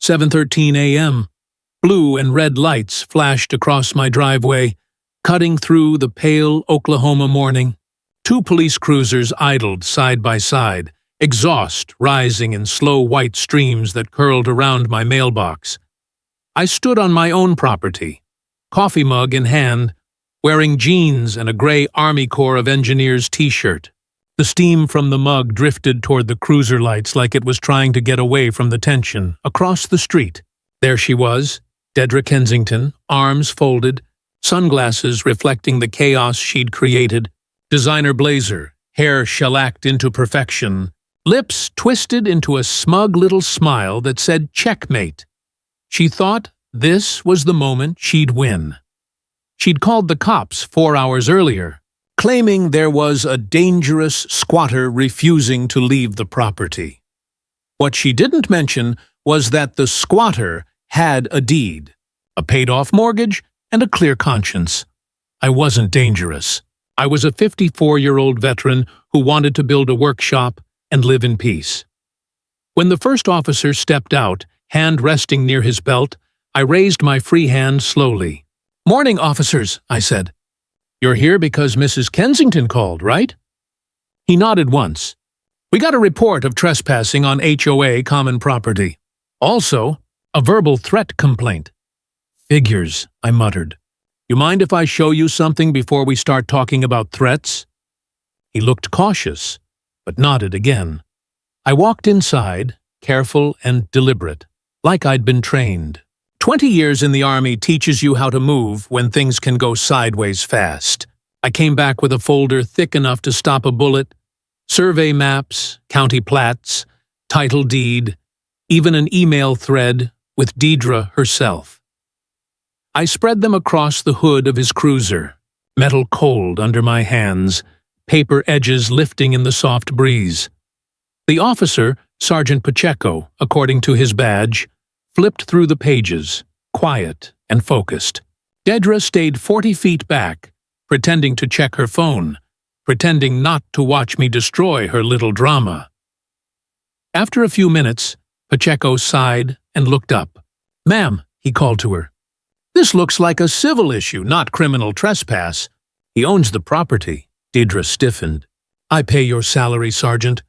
7:13 a.m. Blue and red lights flashed across my driveway, cutting through the pale Oklahoma morning. 2 police cruisers idled side by side, exhaust rising in slow white streams that curled around my mailbox. I stood on my own property, coffee mug in hand, wearing jeans and a gray Army Corps of Engineers t-shirt. The steam from the mug drifted toward the cruiser lights like it was trying to get away from the tension. Across the street, there she was, Dedra Kensington, arms folded, sunglasses reflecting the chaos she'd created, designer blazer, hair shellacked into perfection, lips twisted into a smug little smile that said checkmate. She thought this was the moment she'd win. She'd called the cops 4 hours earlier, claiming there was a dangerous squatter refusing to leave the property. What she didn't mention was that the squatter had a deed, a paid-off mortgage, and a clear conscience. I wasn't dangerous. I was a 54-year-old veteran who wanted to build a workshop and live in peace. When the first officer stepped out, hand resting near his belt, I raised my free hand slowly. "Morning, officers," I said. "You're here because Mrs. Kensington called, right?" He nodded once. "We got a report of trespassing on HOA common property. Also, a verbal threat complaint." "Figures," I muttered. "You mind if I show you something before we start talking about threats?" He looked cautious, but nodded again. I walked inside, careful and deliberate, like I'd been trained. 20 years in the Army teaches you how to move when things can go sideways fast. I came back with a folder thick enough to stop a bullet, survey maps, county plats, title deed, even an email thread with Dedra herself. I spread them across the hood of his cruiser, metal cold under my hands, paper edges lifting in the soft breeze. The officer, Sergeant Pacheco, according to his badge, flipped through the pages, quiet and focused. Dedra stayed 40 feet back, pretending to check her phone, pretending not to watch me destroy her little drama. After a few minutes, Pacheco sighed and looked up. "Ma'am," he called to her. "This looks like a civil issue, not criminal trespass. He owns the property." Dedra stiffened. "I pay your salary, Sergeant.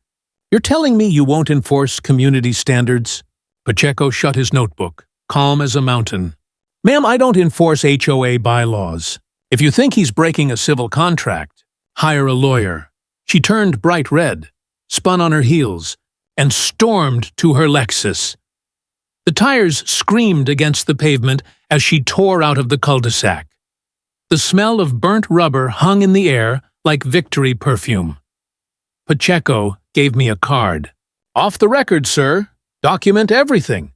You're telling me you won't enforce community standards?" Pacheco shut his notebook, calm as a mountain. "Ma'am, I don't enforce HOA bylaws. If you think he's breaking a civil contract, hire a lawyer." She turned bright red, spun on her heels, and stormed to her Lexus. The tires screamed against the pavement as she tore out of the cul-de-sac. The smell of burnt rubber hung in the air like victory perfume. Pacheco gave me a card. "Off the record, sir. Document everything.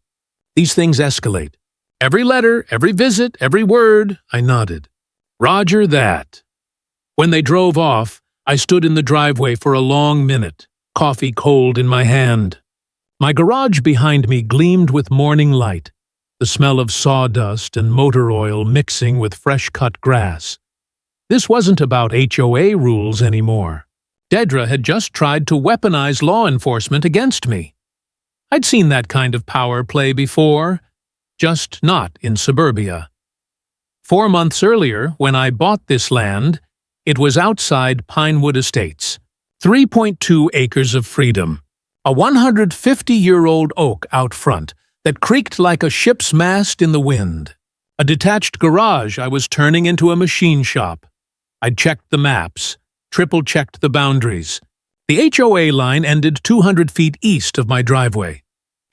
These things escalate. Every letter, every visit, every word," I nodded. "Roger that." When they drove off, I stood in the driveway for a long minute, coffee cold in my hand. My garage behind me gleamed with morning light, the smell of sawdust and motor oil mixing with fresh-cut grass. This wasn't about HOA rules anymore. Dedra had just tried to weaponize law enforcement against me. I'd seen that kind of power play before, just not in suburbia. 4 months earlier, when I bought this land, it was outside Pinewood Estates, 3.2 acres of freedom, a 150-year-old oak out front that creaked like a ship's mast in the wind, a detached garage I was turning into a machine shop. I'd checked the maps, triple-checked the boundaries. The HOA line ended 200 feet east of my driveway.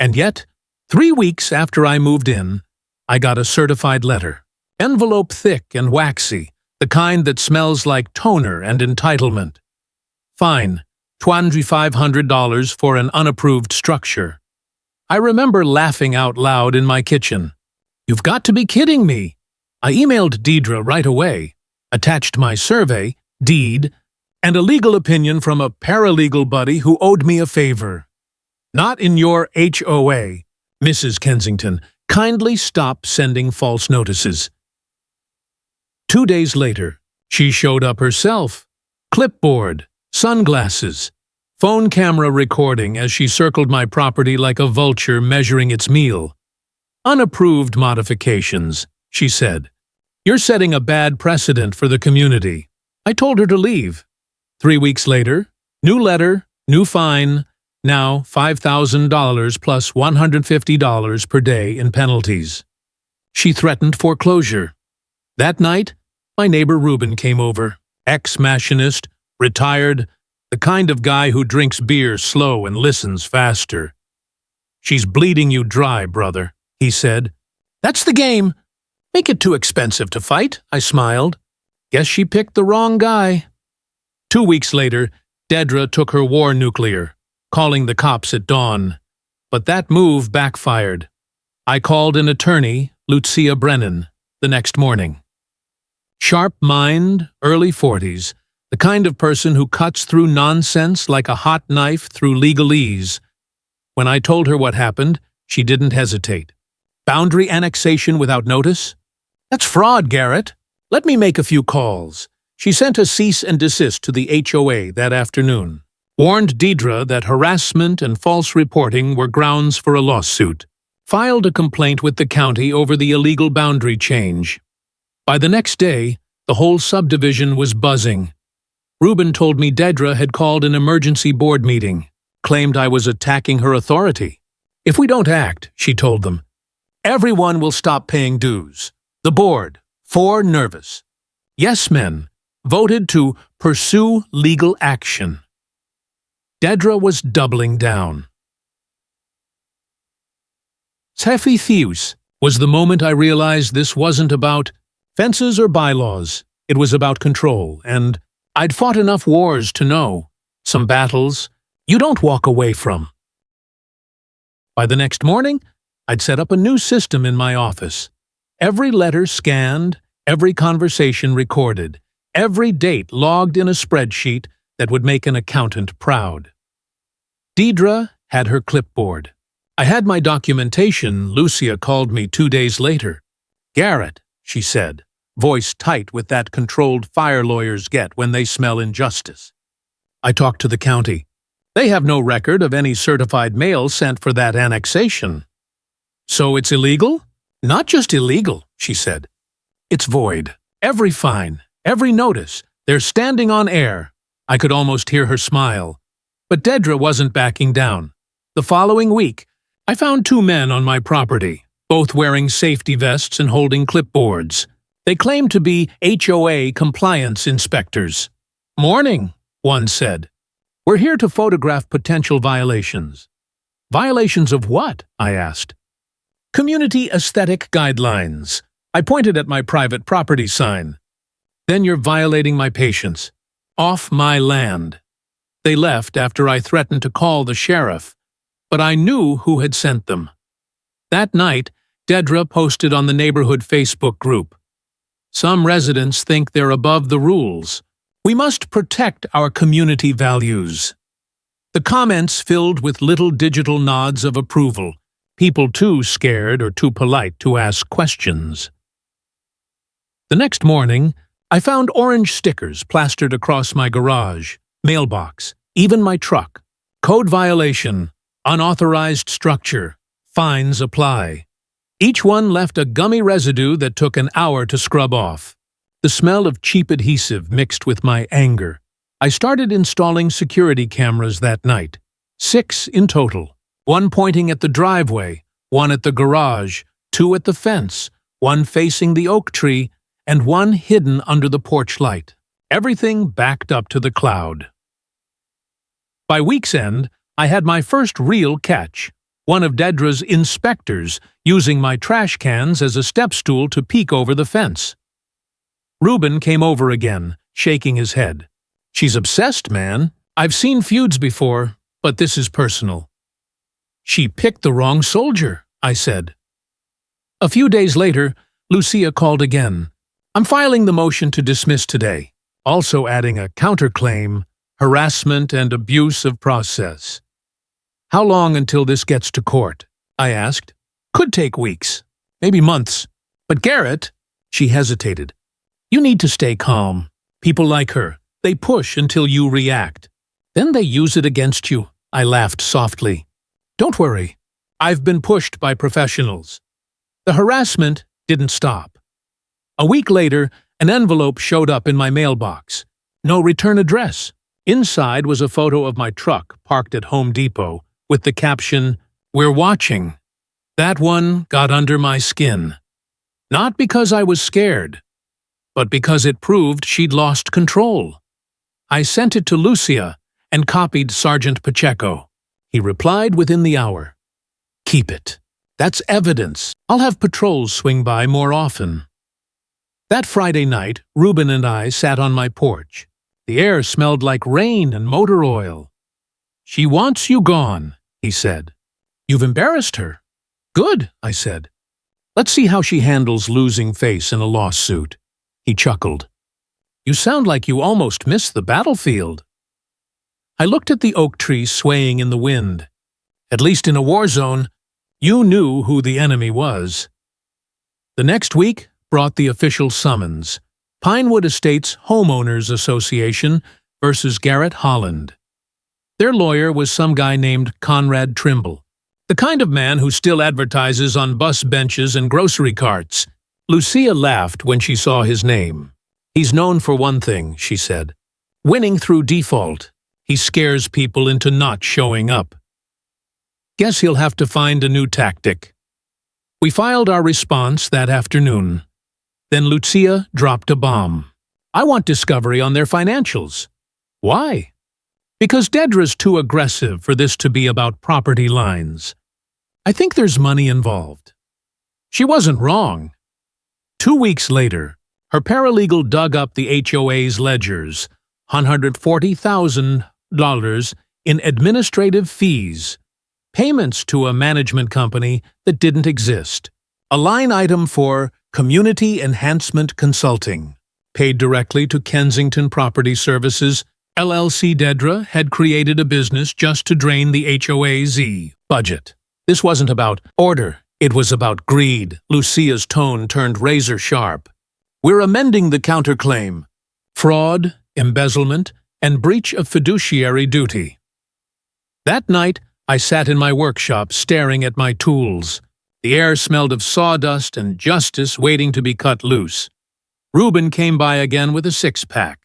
And yet, 3 weeks after I moved in, I got a certified letter. Envelope thick and waxy, the kind that smells like toner and entitlement. Fine, $2,500 for an unapproved structure. I remember laughing out loud in my kitchen. "You've got to be kidding me." I emailed Dedra right away, attached my survey, deed, and a legal opinion from a paralegal buddy who owed me a favor. "Not in your HOA, Mrs. Kensington. Kindly stop sending false notices." 2 days later, she showed up herself. Clipboard, sunglasses, phone camera recording as she circled my property like a vulture measuring its meal. Unapproved modifications, she said. You're setting a bad precedent for the community. I told her to leave. 3 weeks later, new letter, new fine, now $5,000 plus $150 per day in penalties. She threatened foreclosure. That night, my neighbor Reuben came over, ex-machinist, retired, the kind of guy who drinks beer slow and listens faster. She's bleeding you dry, brother, he said. That's the game. Make it too expensive to fight, I smiled. Guess she picked the wrong guy. 2 weeks later, Dedra took her war nuclear, calling the cops at dawn. But that move backfired. I called an attorney, Lucia Brennan, the next morning. Sharp mind, early 40s, the kind of person who cuts through nonsense like a hot knife through legalese. When I told her what happened, she didn't hesitate. Boundary annexation without notice? That's fraud, Garrett. Let me make a few calls. She sent a cease and desist to the HOA that afternoon, warned Dedra that harassment and false reporting were grounds for a lawsuit, filed a complaint with the county over the illegal boundary change. By the next day, the whole subdivision was buzzing. Reuben told me Dedra had called an emergency board meeting, claimed I was attacking her authority. If we don't act, she told them, everyone will stop paying dues. The board, 4 nervous yes men, voted to pursue legal action. Dedra was doubling down. Sefi Theus was the moment I realized this wasn't about fences or bylaws. It was about control, and I'd fought enough wars to know some battles you don't walk away from. By the next morning, I'd set up a new system in my office. Every letter scanned, every conversation recorded, every date logged in a spreadsheet that would make an accountant proud. Dedra had her clipboard. I had my documentation. Lucia called me 2 days later. Garrett, she said, voice tight with that controlled fire lawyers get when they smell injustice. I talked to the county. They have no record of any certified mail sent for that annexation. So it's illegal? Not just illegal, she said. It's void. Every fine, every notice, they're standing on air. I could almost hear her smile. But Dedra wasn't backing down. The following week, I found 2 men on my property, both wearing safety vests and holding clipboards. They claimed to be HOA compliance inspectors. Morning, one said. We're here to photograph potential violations. Violations of what? I asked. Community aesthetic guidelines. I pointed at my private property sign. Then you're violating my patience. Off my land. They left after I threatened to call the sheriff, but I knew who had sent them. That night, Dedra posted on the neighborhood Facebook group. Some residents think they're above the rules. We must protect our community values. The comments filled with little digital nods of approval, people too scared or too polite to ask questions. The next morning, I found orange stickers plastered across my garage, mailbox, even my truck. Code violation, unauthorized structure, fines apply. Each one left a gummy residue that took an hour to scrub off. The smell of cheap adhesive mixed with my anger. I started installing security cameras that night. 6 in total. 1 pointing at the driveway, 1 at the garage, 2 at the fence, 1 facing the oak tree, and 1 hidden under the porch light. Everything backed up to the cloud. By week's end, I had my first real catch. One of Dedra's inspectors using my trash cans as a step stool to peek over the fence. Reuben came over again, shaking his head. She's obsessed, man. I've seen feuds before, but this is personal. She picked the wrong soldier, I said. A few days later, Lucia called again. I'm filing the motion to dismiss today, also adding a counterclaim, harassment and abuse of process. How long until this gets to court? I asked. Could take weeks, maybe months. But Garrett, she hesitated. You need to stay calm. People like her, they push until you react. Then they use it against you. I laughed softly. Don't worry. I've been pushed by professionals. The harassment didn't stop. A week later, an envelope showed up in my mailbox. No return address. Inside was a photo of my truck parked at Home Depot with the caption, "We're watching." That one got under my skin. Not because I was scared, but because it proved she'd lost control. I sent it to Lucia and copied Sergeant Pacheco. He replied within the hour. "Keep it. That's evidence. I'll have patrols swing by more often." That Friday night, Reuben and I sat on my porch. The air smelled like rain and motor oil. "She wants you gone," he said. "You've embarrassed her." "Good," I said. "Let's see how she handles losing face in a lawsuit." He chuckled. "You sound like you almost missed the battlefield." I looked at the oak tree swaying in the wind. At least in a war zone, you knew who the enemy was. The next week brought the official summons. Pinewood Estates Homeowners Association versus Garrett Holland. Their lawyer was some guy named Conrad Trimble, the kind of man who still advertises on bus benches and grocery carts. Lucia laughed when she saw his name. "He's known for one thing," she said. "Winning through default. He scares people into not showing up. Guess he'll have to find a new tactic." We filed our response that afternoon. Then Lucia dropped a bomb. "I want discovery on their financials." "Why?" "Because Dedra's too aggressive for this to be about property lines. I think there's money involved." She wasn't wrong. 2 weeks later, her paralegal dug up the HOA's ledgers, $140,000 in administrative fees, payments to a management company that didn't exist, a line item for Community Enhancement Consulting, paid directly to Kensington Property Services, LLC. Dedra had created a business just to drain the HOA's budget. This wasn't about order, it was about greed. Lucia's tone turned razor sharp. "We're amending the counterclaim. Fraud, embezzlement, and breach of fiduciary duty." That night, I sat in my workshop staring at my tools. The air smelled of sawdust and justice waiting to be cut loose. Reuben came by again with a six-pack.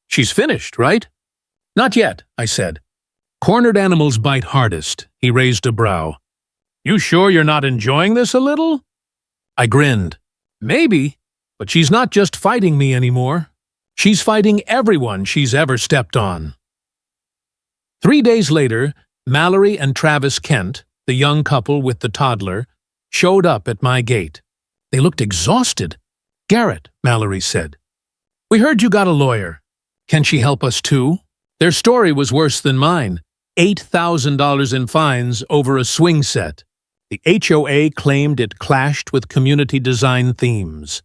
"She's finished, right?" "Not yet," I said. "Cornered animals bite hardest." He raised a brow. "You sure you're not enjoying this a little?" I grinned. "Maybe, but she's not just fighting me anymore. She's fighting everyone she's ever stepped on." 3 days later, Mallory and Travis Kent, the young couple with the toddler, showed up at my gate. They looked exhausted. "Garrett," Mallory said, "we heard you got a lawyer. Can she help us too?" Their story was worse than mine. $8,000 in fines over a swing set. The HOA claimed it clashed with community design themes.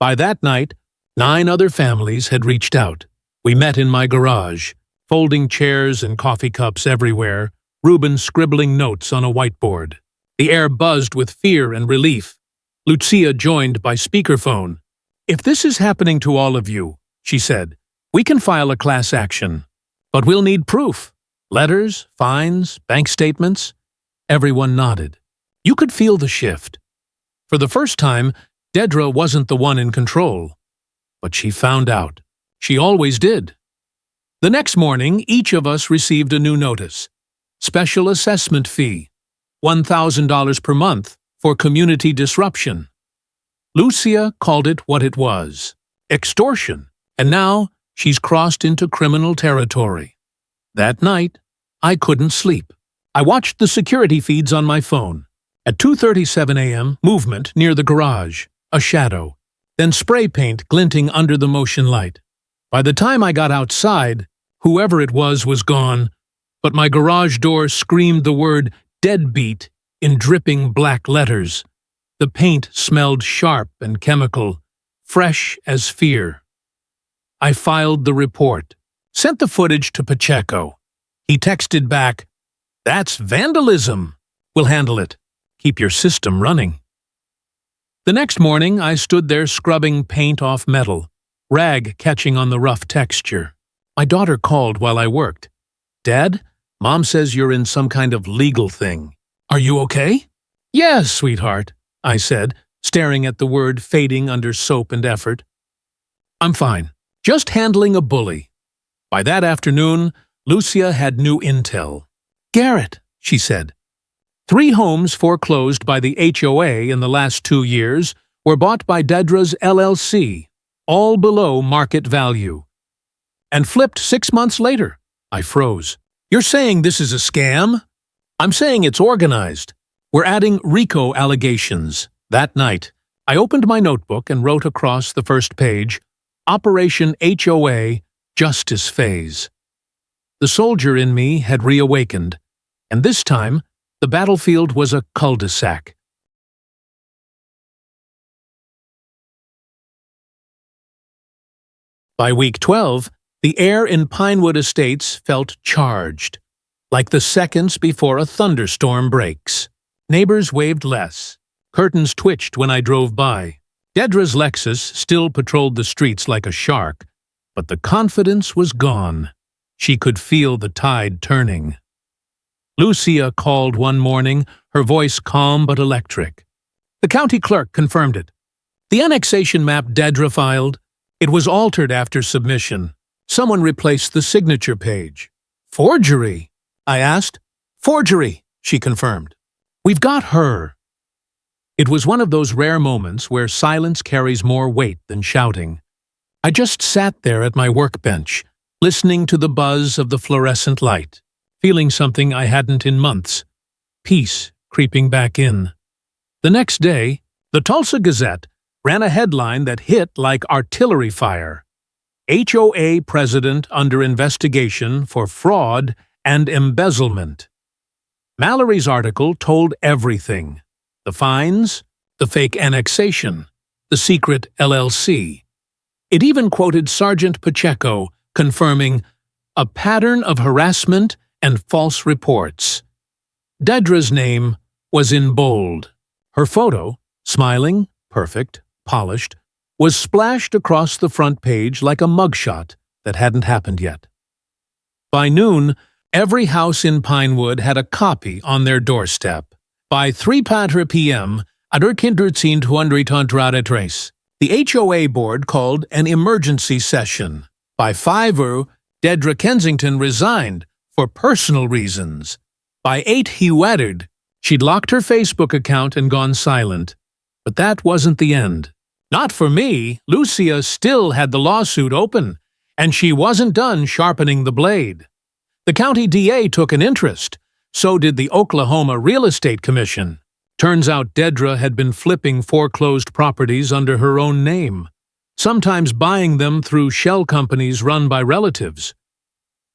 By that night, 9 other families had reached out. We met in my garage, folding chairs and coffee cups everywhere, Reuben scribbling notes on a whiteboard. The air buzzed with fear and relief. Lucia joined by speakerphone. "If this is happening to all of you," she said, "we can file a class action. But we'll need proof. Letters, fines, bank statements." Everyone nodded. You could feel the shift. For the first time, Dedra wasn't the one in control. But she found out. She always did. The next morning, each of us received a new notice. Special assessment fee, $1,000 per month for community disruption. Lucia called it what it was, extortion, and now she's crossed into criminal territory. That night, I couldn't sleep. I watched the security feeds on my phone. At 2:37 a.m., movement near the garage, a shadow, then spray paint glinting under the motion light. By the time I got outside, whoever it was gone, but my garage door screamed the word "deadbeat" in dripping black letters. The paint smelled sharp and chemical, fresh as fear. I filed the report, sent the footage to Pacheco. He texted back, "That's vandalism. We'll handle it. Keep your system running." The next morning, I stood there scrubbing paint off metal, rag catching on the rough texture. My daughter called while I worked. "Dad, Mom says you're in some kind of legal thing. Are you okay?" "Yes, sweetheart. I said, staring at the word fading under soap and effort. I'm fine. Just handling a bully. By that afternoon, Lucia had new intel. Garrett, she said. 3 homes foreclosed by the HOA in the last 2 years were bought by Dedra's LLC, all below market value. And flipped 6 months later. I froze. You're saying this is a scam? I'm saying it's organized. We're adding RICO allegations. That night, I opened my notebook and wrote across the first page, Operation HOA, Justice Phase. The soldier in me had reawakened, and this time, the battlefield was a cul-de-sac. By week 12, the air in Pinewood Estates felt charged, like the seconds before a thunderstorm breaks. Neighbors waved less. Curtains twitched when I drove by. Dedra's Lexus still patrolled the streets like a shark, but the confidence was gone. She could feel the tide turning. Lucia called one morning, her voice calm but electric. The county clerk confirmed it. The annexation map Dedra filed, it was altered after submission. Someone replaced the signature page. Forgery? I asked. Forgery, she confirmed. We've got her. It was one of those rare moments where silence carries more weight than shouting. I just sat there at my workbench, listening to the buzz of the fluorescent light, feeling something I hadn't in months, peace creeping back in. The next day, the Tulsa Gazette ran a headline that hit like artillery fire. HOA president under investigation for fraud and embezzlement. Mallory's article told everything. The fines, the fake annexation, the secret LLC. It even quoted Sergeant Pacheco, confirming a pattern of harassment and false reports. Dedra's name was in bold. Her photo, smiling, perfect, polished, was splashed across the front page like a mugshot that hadn't happened yet. By noon, every house in Pinewood had a copy on their doorstep. By 3:00 p.m., under 233, the HOA board called an emergency session. By 5:00, Dedra Kensington resigned for personal reasons. By 8:00, he wedded. She'd locked her Facebook account and gone silent. But that wasn't the end. Not for me. Lucia still had the lawsuit open, and she wasn't done sharpening the blade. The county DA took an interest. So did the Oklahoma Real Estate Commission. Turns out Dedra had been flipping foreclosed properties under her own name, sometimes buying them through shell companies run by relatives.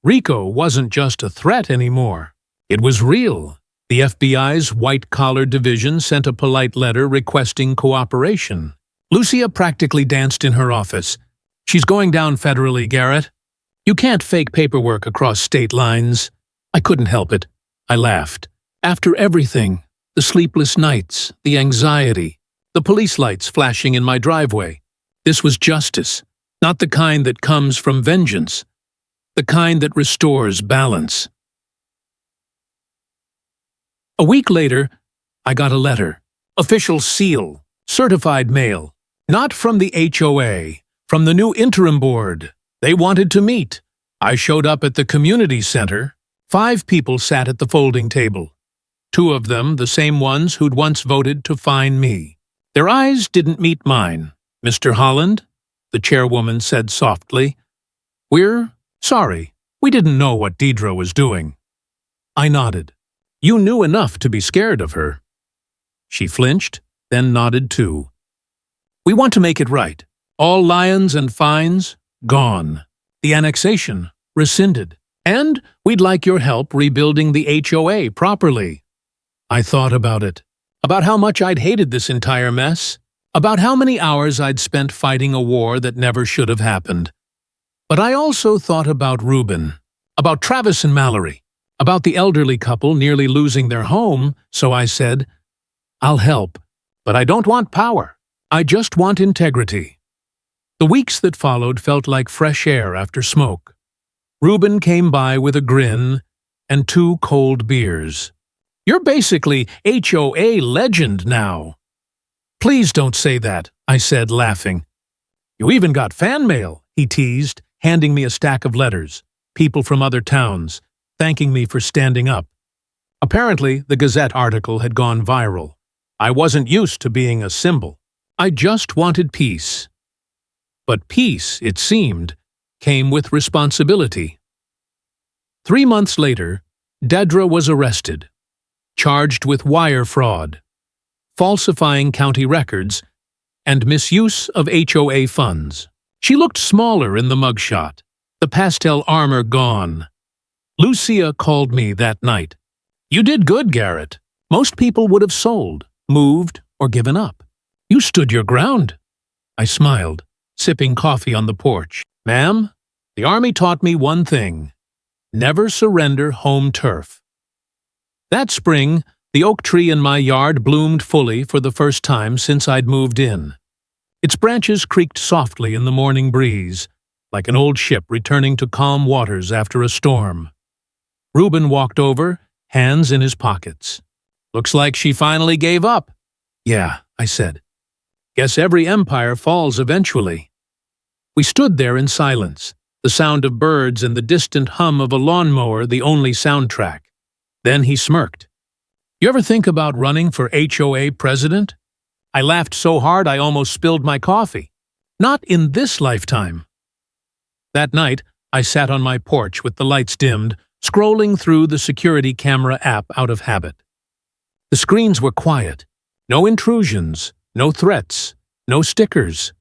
RICO wasn't just a threat anymore. It was real. The FBI's white-collar division sent a polite letter requesting cooperation. Lucia practically danced in her office. She's going down federally, Garrett. You can't fake paperwork across state lines. I couldn't help it. I laughed. After everything, the sleepless nights, the anxiety, the police lights flashing in my driveway, this was justice, not the kind that comes from vengeance, the kind that restores balance. A week later, I got a letter, official seal, certified mail, not from the HOA, from the new interim board. They wanted to meet. I showed up at the community center. 5 people sat at the folding table. 2 of them, the same ones who'd once voted to fine me. Their eyes didn't meet mine. Mr. Holland, the chairwoman said softly, "We're sorry. We didn't know what Dedra was doing." I nodded. "You knew enough to be scared of her." She flinched, then nodded too. "We want to make it right. All lions and fines, gone. The annexation, rescinded. And we'd like your help rebuilding the HOA properly." I thought about it, about how much I'd hated this entire mess, about how many hours I'd spent fighting a war that never should have happened. But I also thought about Reuben, about Travis and Mallory, about the elderly couple nearly losing their home, so I said, "I'll help, but I don't want power. I just want integrity." The weeks that followed felt like fresh air after smoke. Reuben came by with a grin and 2 cold beers. "You're basically HOA legend now." Please don't say that, I said, laughing. You even got fan mail, he teased, handing me a stack of letters, people from other towns, thanking me for standing up. Apparently, the Gazette article had gone viral. I wasn't used to being a symbol. I just wanted peace. But peace, it seemed, came with responsibility. 3 months later, Dedra was arrested, charged with wire fraud, falsifying county records, and misuse of HOA funds. She looked smaller in the mugshot, the pastel armor gone. Lucia called me that night. You did good, Garrett. Most people would have sold, moved, or given up. You stood your ground. I smiled, sipping coffee on the porch. Ma'am, the Army taught me one thing. Never surrender home turf. That spring, the oak tree in my yard bloomed fully for the first time since I'd moved in. Its branches creaked softly in the morning breeze, like an old ship returning to calm waters after a storm. Reuben walked over, hands in his pockets. Looks like she finally gave up. Yeah, I said. Guess every empire falls eventually. We stood there in silence, the sound of birds and the distant hum of a lawnmower the only soundtrack. Then he smirked. You ever think about running for HOA president? I laughed so hard I almost spilled my coffee. Not in this lifetime. That night, I sat on my porch with the lights dimmed, scrolling through the security camera app out of habit. The screens were quiet. No intrusions, no threats, no stickers.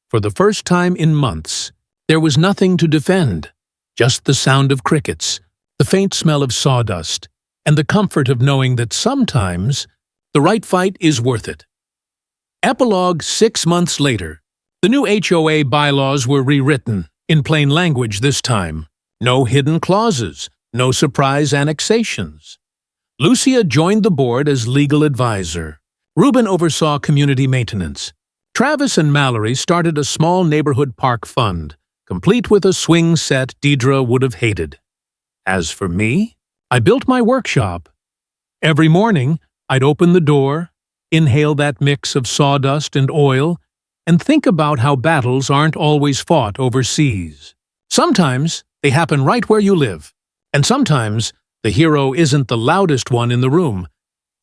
For the first time in months, there was nothing to defend, just the sound of crickets, the faint smell of sawdust, and the comfort of knowing that sometimes the right fight is worth it. Epilogue 6 months later. The new HOA bylaws were rewritten, in plain language this time. No hidden clauses, no surprise annexations. Lucia joined the board as legal advisor. Reuben oversaw community maintenance. Travis and Mallory started a small neighborhood park fund, complete with a swing set Dedra would have hated. As for me, I built my workshop. Every morning, I'd open the door, inhale that mix of sawdust and oil, and think about how battles aren't always fought overseas. Sometimes they happen right where you live, and sometimes the hero isn't the loudest one in the room,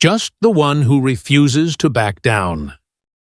just the one who refuses to back down.